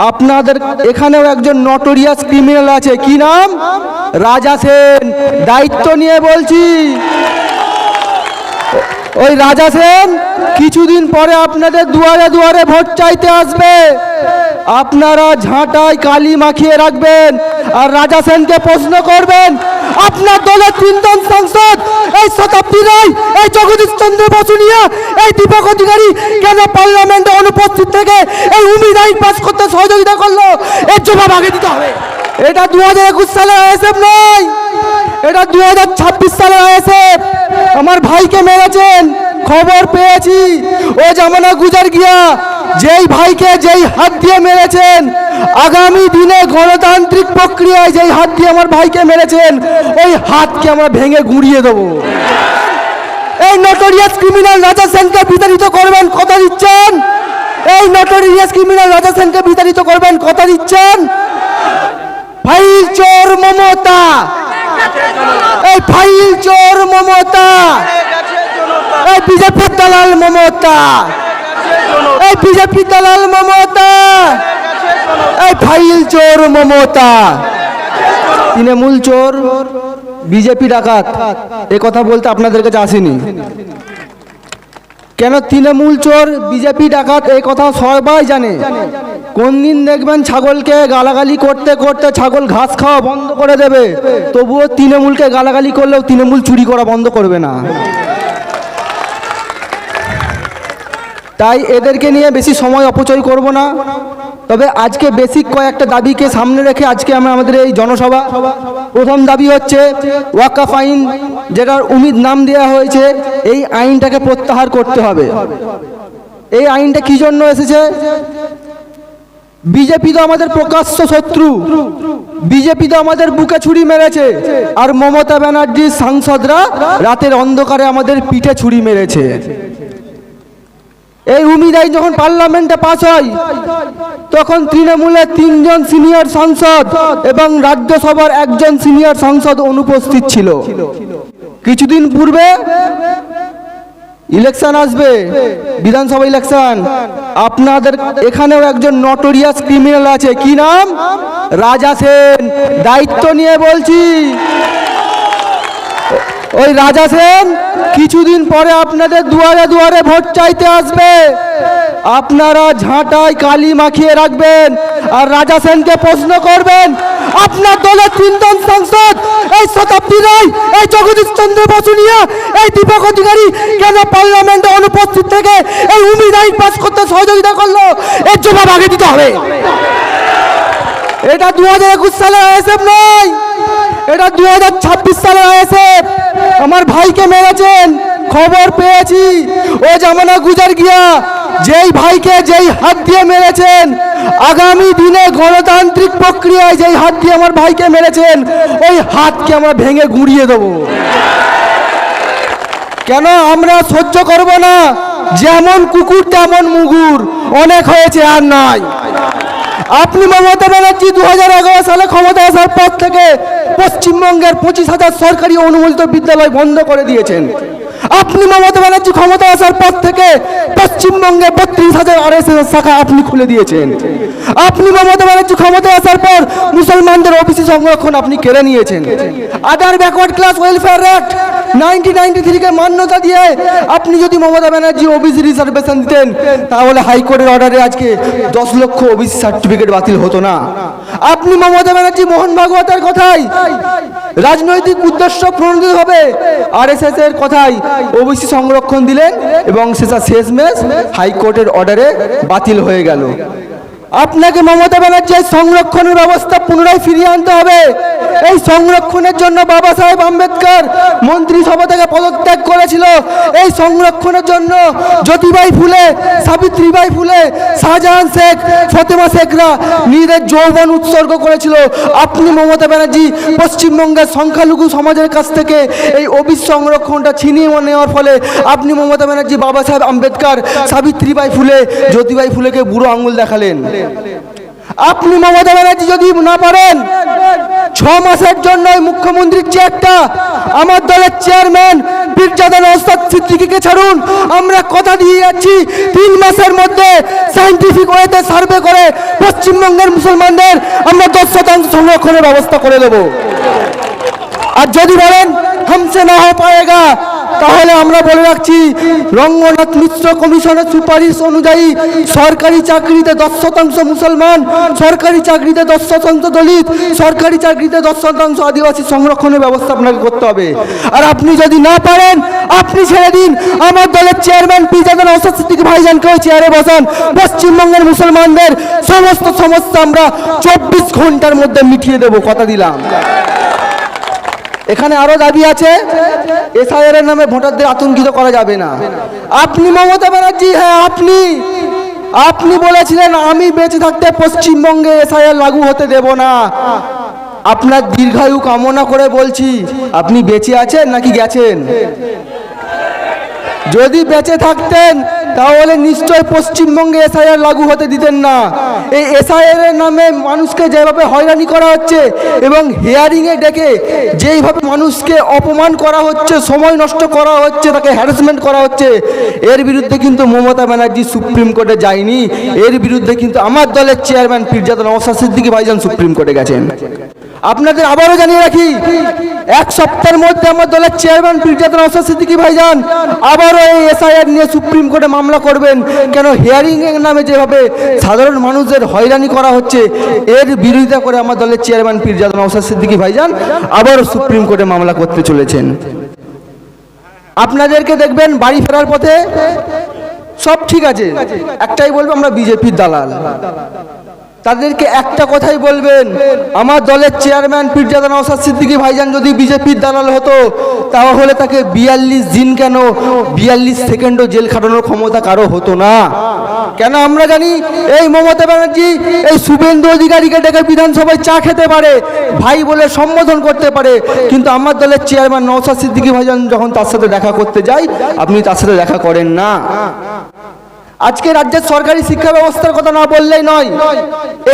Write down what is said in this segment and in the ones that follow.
আপনাদের এখানেও একজন নটোরিয়াস ক্রিমিনাল আছে, কি নাম? রাজা সেন। দায়িত্ব নিয়ে বলছি, ওই রাজা সেন কিছুদিন পরে আপনাদের দুয়ারে দুয়ারে ভোট চাইতে আসবে। আপনারা ঝাঁটায় কালি মাখিয়ে রাখবেন আর রাজা সেনকে প্রশ্ন করবেন, আপনার দলের তিনজন সাংসদ এই শতাব্দী রায়, এই জগদীশ চন্দ্র বসুনিয়া, এই দীপক অধিকারী কেন পার্লামেন্টে অনুপস্থিত থেকে এই উমিদ আইন পাস করতে সহযোগিতা করলো? এর জবাব আগে দিতে হবে। এটা 2021 সালের আইএসএফ নয়, এটা 2026 সালের আইএসএফ। আমার ভাইকে মেরেছেন, খবর পেয়েছি। ও জামানা গুজার গিয়া। যেই ভাইকে যেই হাত দিয়ে মেরেছেন, আগামী দিনে গণতান্ত্রিক প্রক্রিয়ায় যেই হাত দিয়ে আমার ভাইকে মেরেছেন, ওই হাতকে আমরা ভেঙে গুঁড়িয়ে দেবো। এই নটোরিয়াস ক্রিমিনাল রাজা সেনকে বিতাড়িত করবেন, কথা দিচ্ছেন? এই নটোরিয়াস ক্রিমিনাল রাজা সেনকে বিতাড়িত করবেন, কথা দিচ্ছেন? ফাইল চোর মমতা, এই ফাইল চোর মমতা, এই বিজেপি দালাল মমতা, এই বিজেপি দালাল মমতা, এই ফাইল চোর মমতা, তৃণমূল চোর, বিজেপি ডাকাত। এ কথা বলতে আপনাদের কাছে আসেনি। কেন তৃণমূল চোর, বিজেপি ডাকাত এই কথা সবাই জানে। কোন দিন দেখবেন ছাগলকে গালাগালি করতে করতে ছাগল ঘাস খাওয়া বন্ধ করে দেবে, তবুও তৃণমূলকে গালাগালি করলেও তৃণমূল চুরি করা বন্ধ করবে না। তাই এদেরকে নিয়ে বেশি সময় অপচয় করব না। তবে আজকে বেসিক কয়েকটা দাবিকে সামনে রেখে আজকে আমরা আমাদের এই জনসভা। প্রথম দাবি হচ্ছে ওয়াকফ আইন, যেটার উমিদ নাম দেওয়া হয়েছে, এই আইনটাকে প্রত্যাহার করতে হবে। এই আইনটা কি জন্য এসেছে? বিজেপি তো আমাদের প্রকাশ্য শত্রু, বিজেপি তো আমাদের বুকে ছুরি মেরেছে, আর মমতা ব্যানার্জির সাংসদরা রাতের অন্ধকারে আমাদের পিঠে ছুরি মেরেছে। এই উমিদ আইন যখন পার্লামেন্টে পাস হয়, তখন তৃণমূলের 3 জন সিনিয়র সাংসদ এবং রাজ্যসভার 1 জন সিনিয়র সাংসদ অনুপস্থিত ছিল। কিছুদিন পূর্বে ইলেকশন আসবে, বিধানসভা ইলেকশন। আপনাদের এখানেও একজন নটোরিয়াস ক্রিমিনাল আছে, কি নাম? রাজা সেন। দায়িত্ব নিয়ে বলছি, ওই রাজা সেন কিছুদিন পরে আপনাদের দুয়ারে দুয়ারে ভোট চাইতে আসবে। আপনারা ঝাঁটায় কালি মাখিয়ে রাখবেন আর রাজা সেনকে প্রশ্ন করবেন, আপনার দলের 3 জন সাংসদ এই শতাব্দী রায়, এই জগদীশ চন্দ্র বসুনিয়া, এই দীপক অধিকারী কেন পার্লামেন্টে অনুপস্থিত থেকে এই উমিদ আইন পাস করতে সহযোগিতা করলো? এর জবাব আগে দিতে হবে। এটা 2021 সালের আইএসএফ নয়, এটা 2026 সালের আইএসএফ। আমার ভাইকে মেরেছেন, খবর পেয়েছি। ও জামানা গুজার গিয়া। যেই ভাইকে যেই হাত দিয়ে মেরেছেন, আগামী দিনে গণতান্ত্রিক প্রক্রিয়ায় যেই হাত দিয়ে আমার ভাইকে মেরেছেন, ওই হাতকে আমরা ভেঙে গুঁড়িয়ে দেবো। কেন আমরা সহ্য করব না? যেমন কুকুর তেমন মুগুর, অনেক হয়েছে, আর নয়। আপনি মমতা ব্যানার্জি 2011 সালে ক্ষমতা আসার পর থেকে পশ্চিমবঙ্গের 25,000 সরকারি অনুমোদিত বিদ্যালয় বন্ধ করে দিয়েছেন। আপনি মমতা ব্যানার্জি ক্ষমতা আসার পর থেকে পশ্চিমবঙ্গে 32,000 আরএসএস শাখা আপনি খুলে দিয়েছেন। আপনি মমতা ব্যানার্জি ক্ষমতা আসার পর মুসলমানদের ওবিসি সংরক্ষণ আপনি কেড়ে নিয়েছেন। আদার ব্যাকওয়ার্ড ক্লাস ওয়েলফেয়ার অ্যাক্ট 1993 কে মান্যতা দিয়ে আপনি যদি মমতা ব্যানার্জি ওবিসি রিজার্ভেশন দিতেন, তাহলে হাইকোর্টের অর্ডারে আজকে 10 লক্ষ ওবিসি সার্টিফিকেট বাতিল হতো না। আপনি মমতা ব্যানার্জি মোহন ভাগবতের কথাই রাজনৈতিক উদ্দেশ্য প্রণোদিত হবে আরএসএস এর কথাই ওবিসি সংরক্ষণ দিলেন এবং সেটা শেষমেশ হাইকোর্টের অর্ডারে বাতিল হয়ে গেল। আপনাকে মমতা ব্যানার্জির সংরক্ষণের ব্যবস্থা পুনরায় ফিরিয়ে আনতে হবে। এই সংরক্ষণের জন্য বাবা সাহেব আম্বেদকর মন্ত্রিসভা থেকে পদত্যাগ করেছিল। এই সংরক্ষণের জন্য জ্যোতিবাই ফুলে, সাবিত্রীবাই ফুলে, শাহজাহান শেখ, ফতেমা শেখরা নিজেদের যৌবন উৎসর্গ করেছিল। আপনি মমতা ব্যানার্জি পশ্চিমবঙ্গের সংখ্যালঘু সমাজের কাছ থেকে এই ওবিসি সংরক্ষণটা ছিনিয়ে নেওয়ার ফলে আপনি মমতা ব্যানার্জি বাবা সাহেব আম্বেদকর, সাবিত্রীবাই ফুলে, জ্যোতিবাই ফুলেকে বুড়ো আঙুল দেখালেন। আপনি মমতা ব্যানার্জি যদি না পারেন 6 মাসের জন্য মুখ্যমন্ত্রীর চেয়ারটা আমার দলের চেয়ারম্যান পীরজাদা নওশাদ সিদ্দিকীকে ছাড়ুন, আমরা কথা দিয়ে যাচ্ছি 3 মাসের মধ্যে সায়েন্টিফিক ওয়েতে সার্ভে করে পশ্চিমবঙ্গের মুসলমানদের আমরা 10% সংরক্ষণের ব্যবস্থা করে দেব। আর যদি বলেন হামসে না হয়ে পায়েগা, তাহলে আমরা বলে রাখছি রঙ্গনাথ মিশ্র কমিশনের সুপারিশ অনুযায়ী সরকারি চাকরিতে 10% মুসলমান, সরকারি চাকরিতে 10% দলিত, সরকারি চাকরিতে 10% আদিবাসী সংরক্ষণের ব্যবস্থা আপনাকে করতে হবে। আর আপনি যদি না পারেন আপনি ছেড়ে দিন, আমার দলের চেয়ারম্যান পীরজাদা নওশাদ সিদ্দিকী ভাইজানকেও চেয়ারে বসান। পশ্চিমবঙ্গের মুসলমানদের সমস্ত সমস্যা আমরা 24 ঘন্টার মধ্যে মিটিয়ে দেব, কথা দিলাম। এখানে আরো দাবি আছে, এসআইআর এর নামে ভোটারদের আতঙ্কিত করা যাবে না। আপনি মমতা ব্যানার্জি, হ্যাঁ আপনি বলেছিলেন আমি বেঁচে থাকতে পশ্চিমবঙ্গে এসআইআর লাগু হতে দেব না। আপনার দীর্ঘায়ু কামনা করে বলছি, আপনি বেঁচে আছেন নাকি গেছেন? যদি বেঁচে থাকতেন তাহলে নিশ্চয় পশ্চিমবঙ্গে এসআইআর লাগু হতে দিতেন না। এই এসআইআর এর নামে মানুষকে যেভাবে হয়রানি করা হচ্ছে এবং হিয়ারিংয়ে ডেকে যেইভাবে মানুষকে অপমান করা হচ্ছে, সময় নষ্ট করা হচ্ছে, তাকে হ্যারাসমেন্ট করা হচ্ছে, এর বিরুদ্ধে কিন্তু মমতা ব্যানার্জি সুপ্রিম কোর্টে যায়নি। এর বিরুদ্ধে কিন্তু আমার দলের চেয়ারম্যান পীরজাদা নওশাদ সিদ্দিকী ভাইজান সুপ্রিম কোর্টে গেছেন। আপনাদের আবারও জানিয়ে রাখি, 1 সপ্তাহের মধ্যে আমার দলের চেয়ারম্যান পীরজাদা নওশাদ সিদ্দিকী ভাইজান আবারও এই এসআইআর নিয়ে সুপ্রিম কোর্টে মামলা করবেন। কেন হিয়ারিং এর নামে যেভাবে সাধারণ মানুষদের হয়রানি করা হচ্ছে, এর বিরোধিতা করে আমার দলের চেয়ারম্যান পীরজাদা নওশাদ সিদ্দিকী ভাইজান আবারও সুপ্রিম কোর্টে মামলা করতে চলেছেন। আপনাদেরকে দেখবেন বাড়ি ফেরার পথে সব ঠিক আছে, একটাই বলবো আমরা বিজেপির দালাল। তাদেরকে একটা কথাই বলবেন, আমার দলের চেয়ারম্যান পীরজাদা নওশাদ সিদ্দিকী ভাইজান যদি বিজেপির দালাল হতো তাহলে তাকে 42 দিন কেন 42 সেকেন্ডও জেল খাটানোর ক্ষমতা কারো হতো না। কেন আমরা জানি এই মমতা ব্যানার্জি এই শুভেন্দু অধিকারীকে ডেকে বিধানসভায় চা খেতে পারে, ভাই বলে সম্বোধন করতে পারে, কিন্তু আমার দলের চেয়ারম্যান নওশাদ সিদ্দিকী ভাইজান যখন তার সাথে দেখা করতে যায় আপনি তার সাথে দেখা করেন না। আজকে রাজ্যের সরকারি শিক্ষা ব্যবস্থার কথা না বললেই নয়।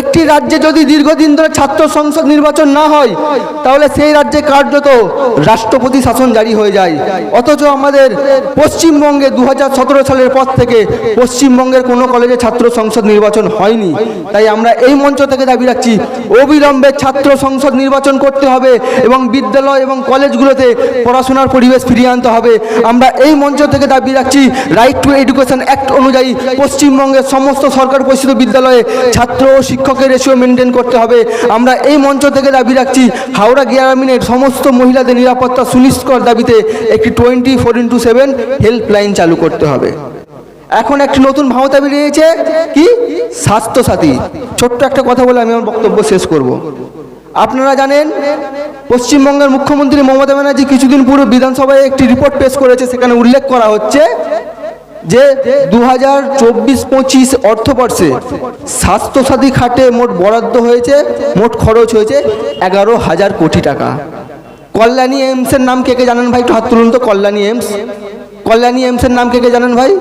একটি রাজ্যে যদি দীর্ঘদিন ধরে ছাত্র সংসদ নির্বাচন না হয় তাহলে সেই রাজ্যে কার্যত রাষ্ট্রপতি শাসন জারি হয়ে যায়। অথচ আমাদের পশ্চিমবঙ্গে 2017 সালের পর থেকে পশ্চিমবঙ্গের কোনো কলেজে ছাত্র সংসদ নির্বাচন হয়নি। তাই আমরা এই মঞ্চ থেকে দাবি রাখছি অবিলম্বে ছাত্র সংসদ নির্বাচন করতে হবে এবং বিদ্যালয় এবং কলেজগুলোতে পড়াশোনার পরিবেশ ফিরিয়ে আনতে হবে। আমরা এই মঞ্চ থেকে দাবি রাখছি রাইট টু এডুকেশন অ্যাক্ট অনুযায়ী পশ্চিমবঙ্গের সমস্ত সরকার পরিচালিত বিদ্যালয়ে ছাত্র ও শিক্ষকের রেশিও মেনটেন করতে হবে। আমরা এই মঞ্চ থেকে দাবি রাখছি হাওড়া গ্রামীণের সমস্ত মহিলাদের নিরাপত্তা সুনিশ্চিত দাবিতে একটি 24/7 হেল্পলাইন চালু করতে হবে। এখন একটি নতুন ভাবনা বেরিয়েছে, কি স্বাস্থ্যসাথী। ছোট্ট একটা কথা বলে আমি আমার বক্তব্য শেষ করব। আপনারা জানেন পশ্চিমবঙ্গের মুখ্যমন্ত্রী মমতা ব্যানার্জি কিছুদিন পূর্বে বিধানসভায় একটি রিপোর্ট পেশ করেছে, সেখানে উল্লেখ করা হচ্ছে যে 2024-25 অর্থবর্ষে স্বাস্থ্যসাথী খাতে মোট বরাদ্দ হয়েছে, মোট খরচ হয়েছে 11,000 কোটি টাকা। কল্যাণী এইমসের নাম কে কে জানেন ভাই? একটু হাত তুলুন তো। কল্যাণী এইমসের নাম কে কে জানেন ভাই?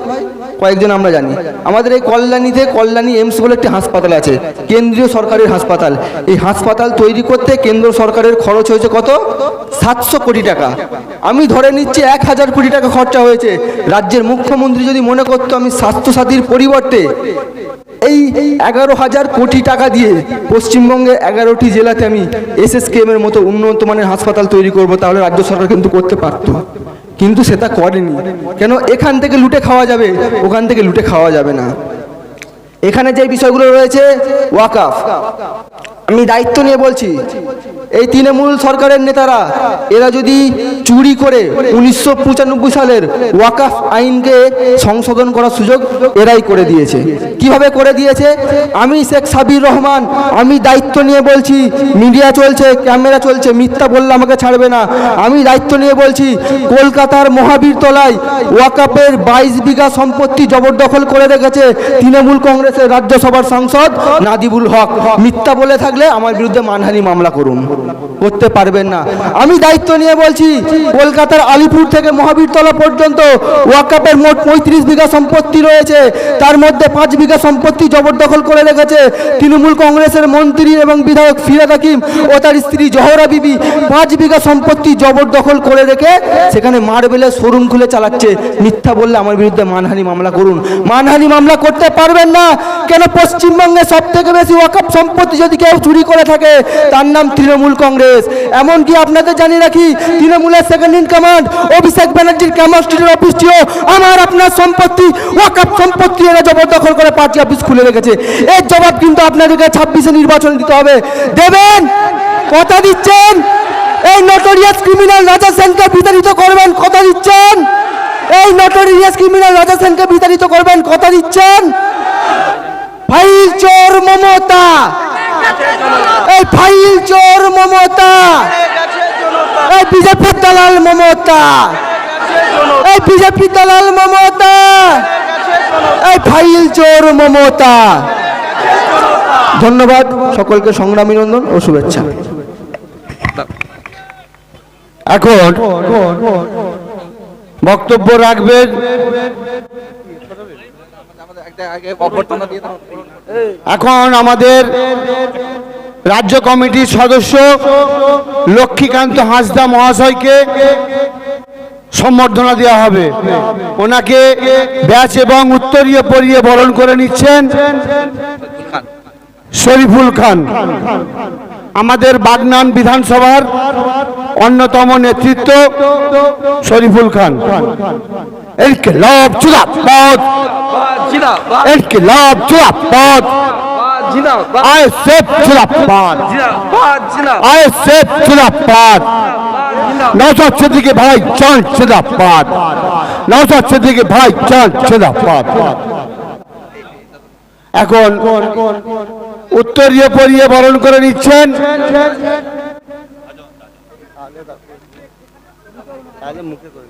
কয়েকজন আমরা জানি। আমাদের এই কল্যাণীতে কল্যাণী এইমস বলে একটি হাসপাতাল আছে, কেন্দ্রীয় সরকারের হাসপাতাল। এই হাসপাতাল তৈরি করতে কেন্দ্র সরকারের খরচ হয়েছে কত? 700 কোটি টাকা। আমি ধরে নিচ্ছি 1000 কোটি টাকা খরচা হয়েছে। রাজ্যের মুখ্যমন্ত্রী যদি মনে করতো আমি স্বাস্থ্যসাথীর পরিবর্তে এই 11,000 কোটি টাকা দিয়ে পশ্চিমবঙ্গে 11টি জেলাতে আমি SSKM এর মতো উন্নত মানের হাসপাতাল তৈরি করব, তাহলে রাজ্য সরকার কিন্তু করতে পারতো, কিন্তু সেটা করেনি। কেন? এখান থেকে লুটে খাওয়া যাবে, ওখান থেকে লুটে খাওয়া যাবে না। এখানে যে বিষয়গুলো রয়েছে ওয়াকফ, আমি দায়িত্ব নিয়ে বলছি, এই তৃণমূল সরকারের নেতারা এরা যদি চুরি করে 1995 সালের ওয়াকফ আইনকে সংশোধন করার সুযোগ এরাই করে দিয়েছে। কিভাবে করে দিয়েছে? আমি শেখ সাবির রহমান, আমি দায়িত্ব নিয়ে বলছি, মিডিয়া চলছে, ক্যামেরা চলছে, মিথ্যা বললে আমাকে ছাড়বে না। আমি দায়িত্ব নিয়ে বলছি, কলকাতার মহাবীর তলায় ওয়াকফের 22 বিঘা সম্পত্তি জবরদখল করে রেখেছে তৃণমূল কংগ্রেসের রাজ্যসভার সাংসদ নাদিবুল হক। মিথ্যা বলে থাকলে আমার বিরুদ্ধে মানহানি মামলা করুন। করতে পারবেন না। আমি দায়িত্ব নিয়ে বলছি, কলকাতার আলিপুর থেকে মহাবীরতলা পর্যন্ত ওয়াকফের মোট 35 বিঘা সম্পত্তি রয়েছে, তার মধ্যে 5 বিঘা সম্পত্তি জবরদখল করে রেখেছে তৃণমূল কংগ্রেসের মন্ত্রী এবং বিধায়ক ফিরহাদ হাকিম ও তার স্ত্রী জহরা বিবি। 5 বিঘা সম্পত্তি জবরদখল করে রেখে সেখানে মার্বেলের শোরুম খুলে চালাচ্ছে। মিথ্যা বললে আমার বিরুদ্ধে মানহানি মামলা করুন। মানহানি মামলা করতে পারবেন না কেন? পশ্চিমবঙ্গে সব থেকে বেশি ওয়াকফ সম্পত্তি যদি কেউ চুরি করে থাকে তার নাম তৃণমূল কংগ্রেস। এমনকি আপনাদের জানিয়ে রাখি, তৃণমূলের সেকেন্ড ইন কমান্ড অভিষেক ব্যানার্জির ক্যাম্পাস স্ট্রিটের অফিসটিও আমার আপনার সম্পত্তি, ওয়াকফ সম্পত্তি এরা জবরদখল করে পার্টি অফিস খুলে রেখেছে। এর জবাব কিন্তু আপনাদেরকে 26-এ নির্বাচন দিতে হবে। দেবেন? কথা দিচ্ছেন? এই নটোরিয়াস ক্রিমিনাল রাজা সেনকে বিতাড়িত করবেন, কথা দিচ্ছেন? এই নটোরিয়াস ক্রিমিনাল রাজা সেনকে বিতাড়িত করবেন, কথা দিচ্ছেন? ফাইল চোর মমতা, এই ফাইল চোর মমতা, এই বিজেপির দালাল মমতা, এই বিজেপির দালাল মমতা, এই ফাইল চোর মমতা। ধন্যবাদ সকলকে, সংগ্রামী নন্দন ও শুভেচ্ছা। এখন বক্তব্য রাখবেন এখন আমাদের রাজ্য কমিটির সদস্য লক্ষ্মীকান্ত হাঁসদা মহাশয়কে সম্বর্ধনা দেওয়া হবে। ওনাকে ব্যাচ এবং উত্তরীয় পরিয়ে বরণ করে নিচ্ছেন শরীফুল খান, আমাদের বাগনান বিধানসভার অন্যতম নেতৃত্ব শরীফুল খান। ইনকিলাব জিন্দাবাদ, ইনকিলাব জিন্দাবাদ, আইএসএফ জিন্দাবাদ, আইএসএফ জিন্দাবাদ, নওশাদ সিদ্দিকী ভাই জান জিন্দাবাদ, নওশাদ সিদ্দিকী ভাই জান জিন্দাবাদ। এখন উত্তরীয় পরিয়ে বরণ করে নিচ্ছেন মুখে করে